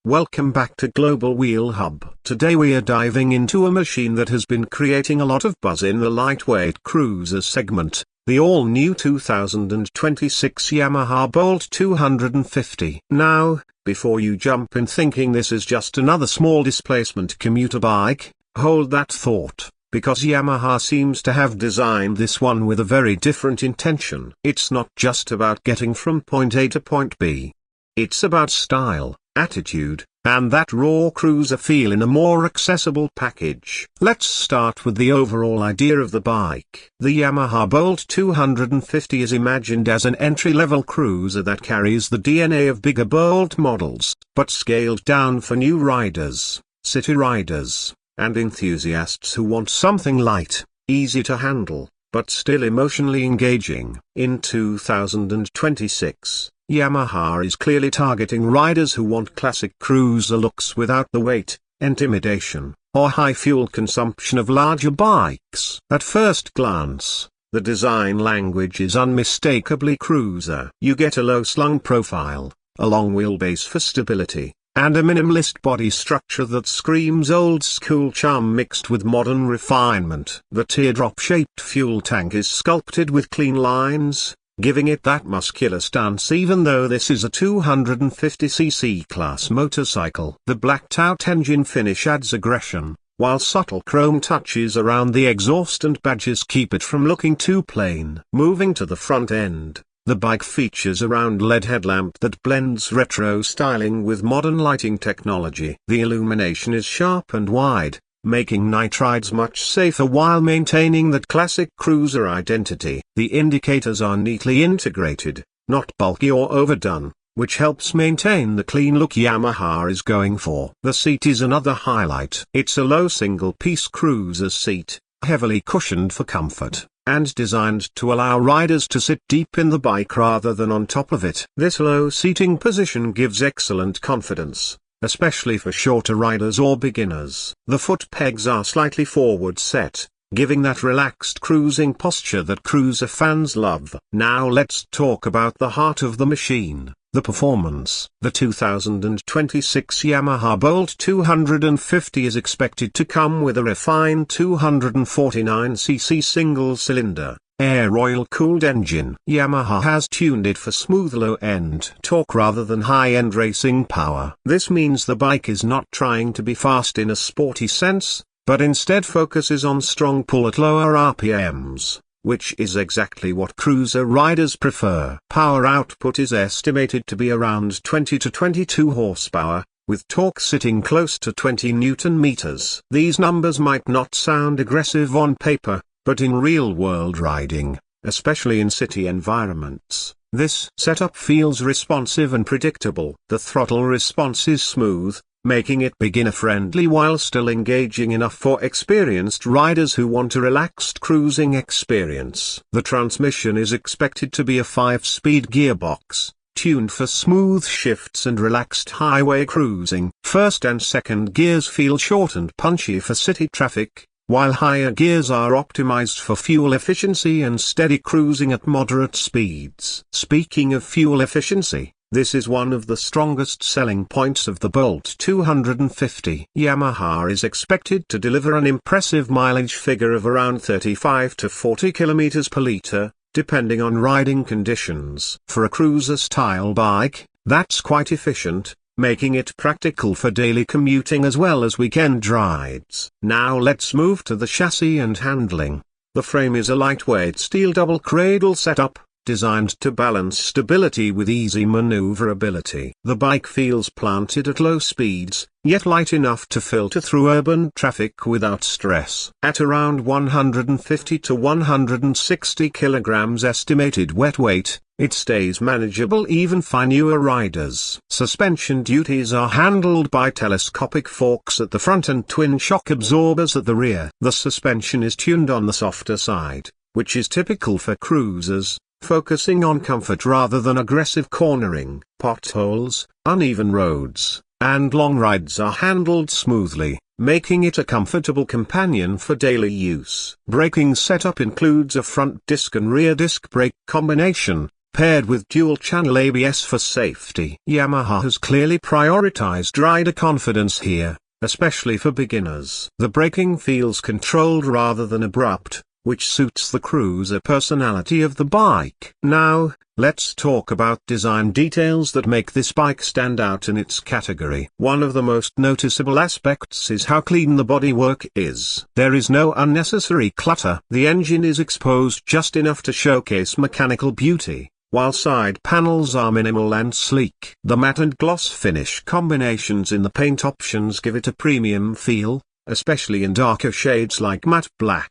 Welcome back to Global Wheel Hub. Today we are diving into a machine that has been creating a lot of buzz in the lightweight cruiser segment, the all-new 2026 Yamaha Bolt 250. Now, before you jump in thinking this is just another small displacement commuter bike, hold that thought, because Yamaha seems to have designed this one with a very different intention. It's not just about getting from point A to point B. It's about style, attitude, and that raw cruiser feel in a more accessible package. Let's start with the overall idea of the bike. The Yamaha Bolt 250 is imagined as an entry-level cruiser that carries the DNA of bigger Bolt models, but scaled down for new riders, city riders, and enthusiasts who want something light, easy to handle, but still emotionally engaging. In 2026, Yamaha is clearly targeting riders who want classic cruiser looks without the weight, intimidation, or high fuel consumption of larger bikes. At first glance, the design language is unmistakably cruiser. You get a low-slung profile, a long wheelbase for stability, and a minimalist body structure that screams old-school charm mixed with modern refinement. The teardrop-shaped fuel tank is sculpted with clean lines, giving it that muscular stance even though this is a 250cc class motorcycle. The blacked-out engine finish adds aggression, while subtle chrome touches around the exhaust and badges keep it from looking too plain. Moving to the front end, the bike features a round LED headlamp that blends retro styling with modern lighting technology. The illumination is sharp and wide, making night rides much safer while maintaining that classic cruiser identity. The indicators are neatly integrated, not bulky or overdone, which helps maintain the clean look Yamaha is going for. The seat is another highlight. It's a low single-piece cruiser seat, heavily cushioned for comfort, and designed to allow riders to sit deep in the bike rather than on top of it. This low seating position gives excellent confidence, especially for shorter riders or beginners. The foot pegs are slightly forward set, giving that relaxed cruising posture that cruiser fans love. Now let's talk about the heart of the machine, the performance. The 2026 Yamaha Bolt 250 is expected to come with a refined 249cc single-cylinder, air oil-cooled engine. Yamaha has tuned it for smooth low-end torque rather than high-end racing power. This means the bike is not trying to be fast in a sporty sense, but instead focuses on strong pull at lower RPMs, which is exactly what cruiser riders prefer. Power output is estimated to be around 20 to 22 horsepower, with torque sitting close to 20 Newton meters. These numbers might not sound aggressive on paper, but in real-world riding, especially in city environments, this setup feels responsive and predictable. The throttle response is smooth, making it beginner-friendly while still engaging enough for experienced riders who want a relaxed cruising experience. The transmission is expected to be a 5-speed gearbox, tuned for smooth shifts and relaxed highway cruising. First and second gears feel short and punchy for city traffic, while higher gears are optimized for fuel efficiency and steady cruising at moderate speeds. Speaking of fuel efficiency, this is one of the strongest selling points of the Bolt 250. Yamaha is expected to deliver an impressive mileage figure of around 35 to 40 km per litre, depending on riding conditions. For a cruiser-style bike, that's quite efficient, making it practical for daily commuting as well as weekend rides. Now let's move to the chassis and handling. The frame is a lightweight steel double cradle setup, designed to balance stability with easy maneuverability. The bike feels planted at low speeds, yet light enough to filter through urban traffic without stress. At around 150 to 160 kilograms estimated wet weight, it stays manageable even for newer riders. Suspension duties are handled by telescopic forks at the front and twin shock absorbers at the rear. The suspension is tuned on the softer side, which is typical for cruisers, focusing on comfort rather than aggressive cornering. Potholes, uneven roads, and long rides are handled smoothly, making it a comfortable companion for daily use. Braking setup includes a front disc and rear disc brake combination, paired with dual-channel ABS for safety. Yamaha has clearly prioritized rider confidence here, especially for beginners. The braking feels controlled rather than abrupt, which suits the cruiser personality of the bike. Now, let's talk about design details that make this bike stand out in its category. One of the most noticeable aspects is how clean the bodywork is. There is no unnecessary clutter. The engine is exposed just enough to showcase mechanical beauty, while side panels are minimal and sleek. The matte and gloss finish combinations in the paint options give it a premium feel, especially in darker shades like matte black,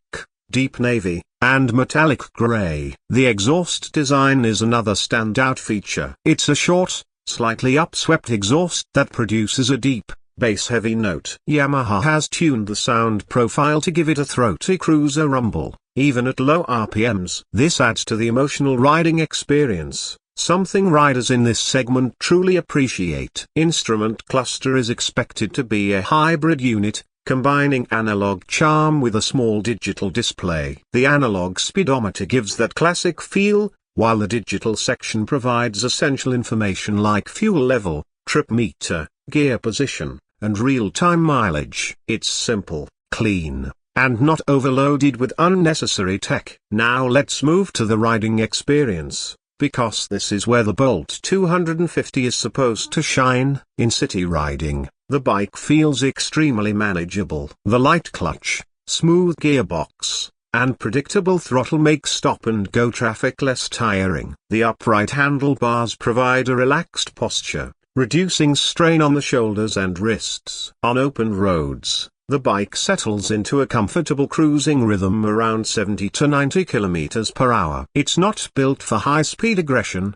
deep navy, and metallic gray. The exhaust design is another standout feature. It's a short, slightly upswept exhaust that produces a deep, bass-heavy note. Yamaha has tuned the sound profile to give it a throaty cruiser rumble, even at low RPMs. This adds to the emotional riding experience, something riders in this segment truly appreciate. Instrument cluster is expected to be a hybrid unit, combining analog charm with a small digital display. The analog speedometer gives that classic feel, while the digital section provides essential information like fuel level, trip meter, gear position, and real-time mileage. It's simple, clean, and not overloaded with unnecessary tech. Now let's move to the riding experience, because this is where the Bolt 250 is supposed to shine. In city riding, the bike feels extremely manageable. The light clutch, smooth gearbox, and predictable throttle make stop-and-go traffic less tiring. The upright handlebars provide a relaxed posture, reducing strain on the shoulders and wrists. On open roads, the bike settles into a comfortable cruising rhythm around 70 to 90 km per hour. It's not built for high-speed aggression,